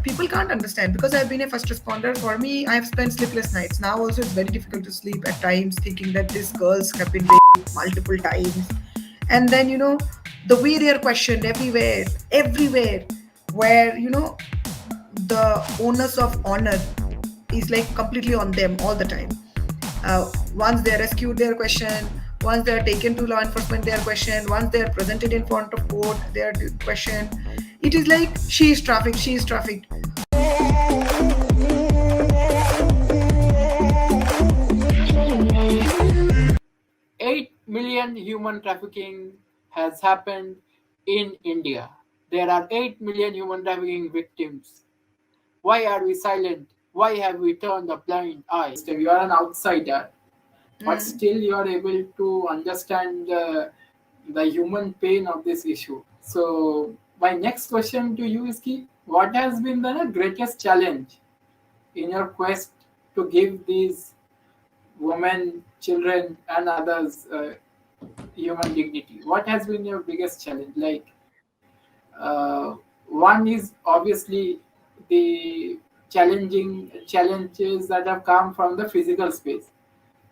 people can't understand because I've been a first responder. For me, I've spent sleepless nights. Now also it's very difficult to sleep at times, thinking that these girls have been raped multiple times. And then, the way they are questioned everywhere, where, the onus of honor is like completely on them all the time. Once they are rescued, they are questioned. Once they are taken to law enforcement, they are questioned. Once they are presented in front of court, they are questioned. It is like she is trafficked, she is trafficked. 8 million human trafficking has happened in India. There are 8 million human trafficking victims. Why are we silent? Why have we turned a blind eye? You are an outsider, but still you are able to understand the human pain of this issue. So my next question to you is ki, what has been the greatest challenge in your quest to give these women, children, and others human dignity? What has been your biggest challenge? Like, one is obviously the challenges that have come from the physical space.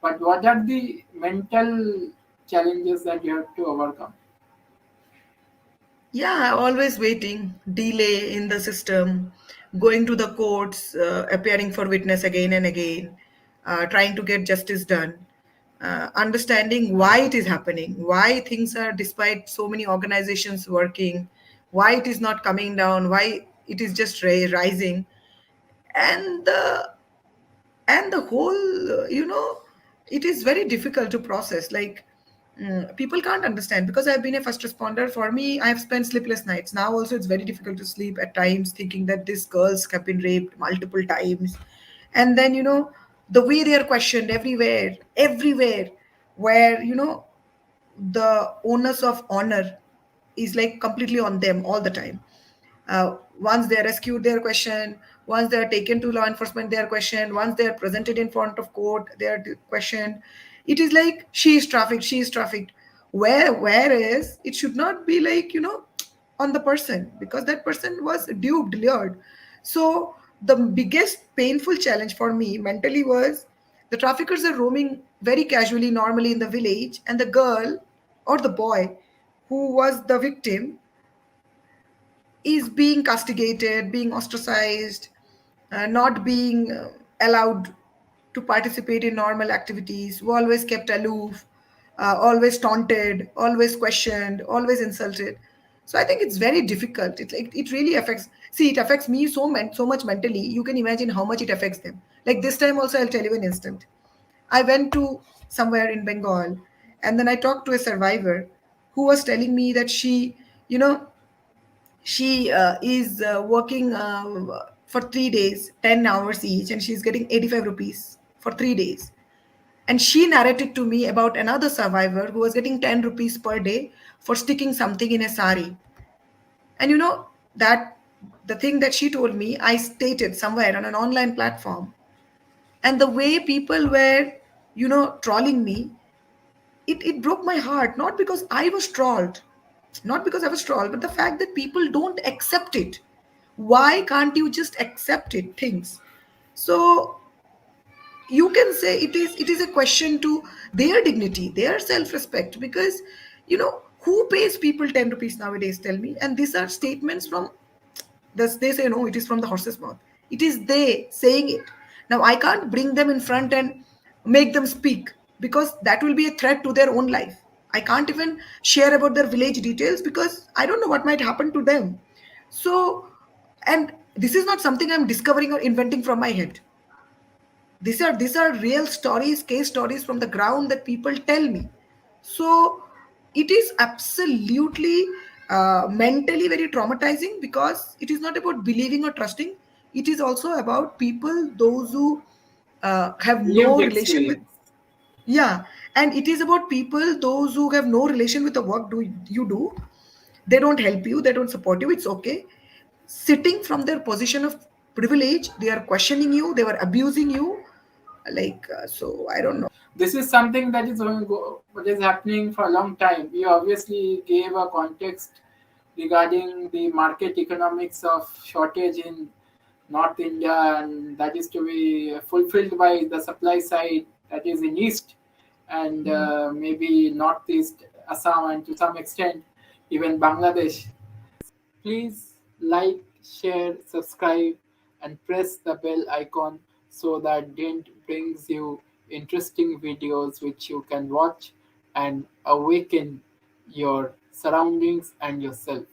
But what are the mental challenges that you have to overcome? Yeah, always waiting, delay in the system, going to the courts, appearing for witness again and again, trying to get justice done, understanding why it is happening, why things are, despite so many organizations working, why it is not coming down, why it is just rising, and the whole, it is very difficult to process. Like, people can't understand because I've been a first responder. For me, I've spent sleepless nights. Now also it's very difficult to sleep at times, thinking that these girls have been raped multiple times. And then, the way they are questioned everywhere, where, the onus of honor is like completely on them all the time. Once they are rescued, they are questioned. Once they are taken to law enforcement, they are questioned. Once they are presented in front of court, they are questioned. It is like she is trafficked, she is trafficked. Whereas it should not be like, on the person, because that person was duped, lured. So the biggest painful challenge for me mentally was the traffickers are roaming very casually, normally in the village, and the girl or the boy who was the victim is being castigated, being ostracized, not being allowed to participate in normal activities, were always kept aloof, always taunted, always questioned, always insulted. So I think it's very difficult. It like it really affects. See, it affects me so much mentally. You can imagine how much it affects them. Like this time also, I'll tell you an instant. I went to somewhere in Bengal, and then I talked to a survivor who was telling me that you know, she is working for 3 days, 10 hours each, and she's getting 85 rupees for 3 days. And she narrated to me about another survivor who was getting 10 rupees per day for sticking something in a sari. And that the thing that she told me, I stated somewhere on an online platform. And the way people were, trolling me, it broke my heart. Not because I was trolled, not because I was trolled, but the fact that people don't accept it. Why can't you just accept it? Things. So you can say it is a question to their dignity, their self-respect, because who pays people 10 rupees nowadays? Tell me. And these are statements from this. They say no, it is from the horse's mouth. It is they saying it. Now I can't bring them in front and make them speak, because that will be a threat to their own life. I can't even share about their village details because I don't know what might happen to them. So, and this is not something I'm discovering or inventing from my head. These are real stories, case stories from the ground that people tell me. So it is absolutely mentally very traumatizing, because it is not about believing or trusting. It is also about people, those who have Lived no relation with. experience. Yeah. And it is about people, those who have no relation with the work do you do. They don't help you, they don't support you. It's okay. Sitting from their position of privilege, they are questioning you, they were abusing you. Like, so I don't know. This is something that is happening for a long time. You obviously gave a context regarding the market economics of shortage in North India, and that is to be fulfilled by the supply side that is in East and maybe Northeast Assam, and to some extent even Bangladesh. Please like, share, subscribe, and press the bell icon so that Dynt brings you interesting videos which you can watch and awaken your surroundings and yourself.